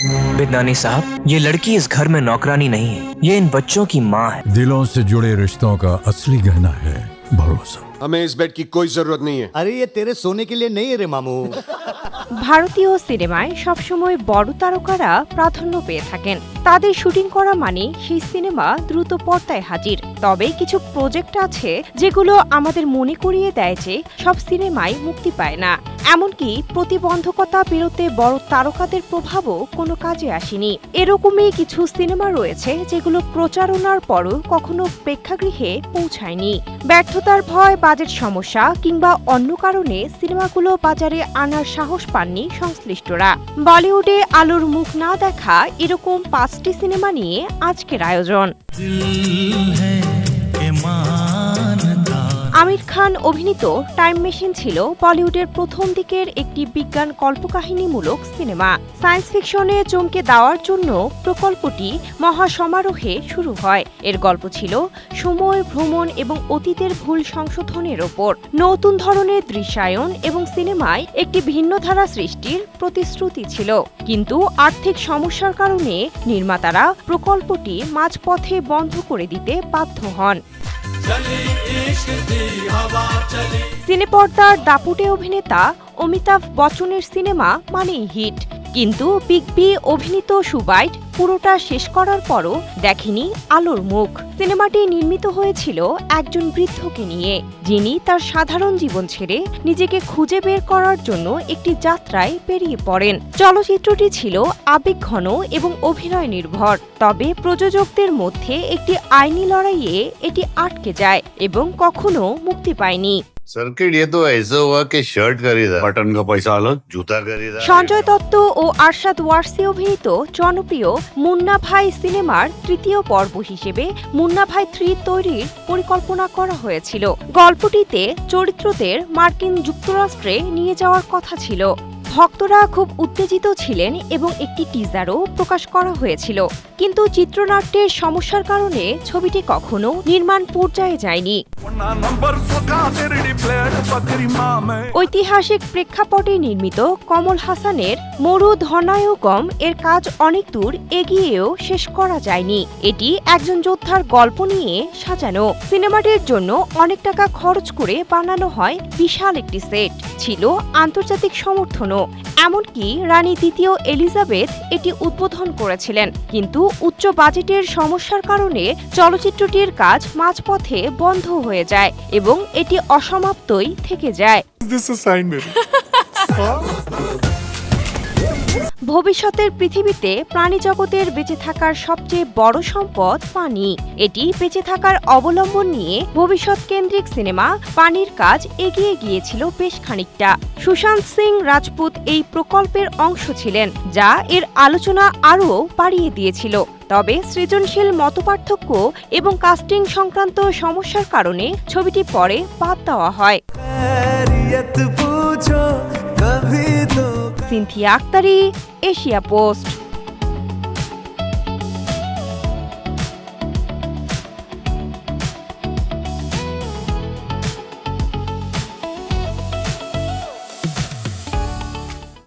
बिदनानी साहब, ये लड़की इस घर में नौकरानी नहीं है, ये इन बच्चों की माँ है। दिलों से जुड़े रिश्तों का असली गहना है भरोसा। हमें इस बेड की कोई जरूरत नहीं है। अरे ये तेरे सोने के लिए नहीं है रे मामू। ভারতীয় সিনেমায় সবসময় বড় তারকারা প্রাধান্য পেয়ে থাকেন। তাদের শুটিং করা মানে সেই সিনেমা দ্রুত পর্দায় হাজির। তবে কিছু প্রজেক্ট আছে যেগুলো আমাদের মনে করিয়ে দেয় যে সব সিনেমাই মুক্তি পায় না। এমনকি প্রতিবন্ধকতা পেরোতে বড় তারকাদের প্রভাবও কোনো কাজে আসেনি। এরকমই কিছু সিনেমা রয়েছে যেগুলো প্রচারণার পরও কখনো প্রেক্ষাগৃহে পৌঁছায়নি। ব্যর্থতার ভয়, বাজেট সমস্যা কিংবা অন্য কারণে সিনেমাগুলো বাজারে আনার সাহস পাননি সংশ্লিষ্টরা। বলিউডে আলোর মুখ না দেখা এরকম 5টি সিনেমা নিয়ে আজকের আয়োজন। আমির খান অভিনীত টাইম মেশিন ছিল বলিউডের প্রথম দিকের একটি বিজ্ঞান কল্পকাহিনীমূলক সিনেমা। সায়েন্স ফিকশনে চমকে দেওয়ার জন্য প্রকল্পটি মহাসমারোহে শুরু হয়। এর গল্প ছিল সময় ভ্রমণ এবং অতীতের ভুল সংশোধনের ওপর। নতুন ধরনের দৃশ্যায়ন এবং সিনেমায় একটি ভিন্ন ধারা সৃষ্টির প্রতিশ্রুতি ছিল, কিন্তু আর্থিক সমস্যার কারণে নির্মাতারা প্রকল্পটি মাঝপথে বন্ধ করে দিতে বাধ্য হন। সিনেপর্দার দাপুটে অভিনেতা অমিতাভ বচ্চনের সিনেমা মানেই হিট, কিন্তু বিগ বি অভিনীত সুবাইট পুরোটা শেষ করার পরও দেখেনি আলোর মুখ। সিনেমাটি নির্মিত হয়েছিল একজন বৃদ্ধকে নিয়ে, যিনি তার সাধারণ জীবন ছেড়ে নিজেকে খুঁজে বের করার জন্য একটি যাত্রায় বেরিয়ে পড়েন। চলচ্চিত্রটি ছিল আবেগঘন এবং অভিনয় নির্ভর, তবে প্রযোজকদের মধ্যে একটি আইনি লড়াইয়ে এটি আটকে যায় এবং কখনো মুক্তি পায়নি। सर्किट ये तो ऐसा हुआ कि शर्ट खरीदा, बटन का पैसा अलग, जूता खरीदा। সঞ্জয় দত্ত ও আরশাদ ওয়ারসি অভিনীত জনপ্রিয় মুন্না ভাই সিনেমার তৃতীয় পর্ব হিসেবে মুন্না ভাই 3 তৈরির পরিকল্পনা করা হয়েছিল। গল্পটিতে চরিত্রদের মার্কিন যুক্তরাষ্ট্রে নিয়ে যাওয়ার কথা ছিল। ভক্তরা খুব উত্তেজিত ছিলেন এবং একটি টিজারও প্রকাশ করা হয়েছিল, কিন্তু চিত্রনাট্যের সমস্যার কারণে ছবিটি কখনো নির্মাণ পর্যায়ে যায়নি। ঐতিহাসিক প্রেক্ষাপটে নির্মিত কমল হাসানের মরুধনায়কম এর কাজ অনেক দূর এগিয়েও শেষ করা যায়নি। এটি একজন যোদ্ধার গল্প নিয়ে সাজানো। সিনেমাটির জন্য অনেক টাকা খরচ করে বানানো হয় বিশাল একটি সেট, ছিল আন্তর্জাতিক সমর্থনও। এমনকি রানী দ্বিতীয় এলিজাবেথ এটি উদ্বোধন করেছিলেন, কিন্তু উচ্চ বাজেটের সমস্যার কারণে চলচ্চিত্রটির কাজ মাঝপথে বন্ধ হয়ে যায় এবং এটি অসমাপ্তই থেকে যায়। ভবিষ্যতের পৃথিবীতে প্রাণীজগতের বেঁচে থাকার সবচেয়ে বড় সম্পদ পানি। এটি বেঁচে থাকার অবলম্বন নিয়ে ভবিষ্যৎ কেন্দ্রিক সিনেমা পানির কাজ এগিয়ে গিয়েছিল বেশ খানিকটা। সুশান্ত সিং রাজপুত এই প্রকল্পের অংশ ছিলেন, যা এর আলোচনা আরও বাড়িয়ে দিয়েছিল। তবে সৃজনশীল মতপার্থক্য এবং কাস্টিং সংক্রান্ত সমস্যার কারণে ছবিটি পরে বাদ দেওয়া হয়। Sinthia Aktari, Asia post.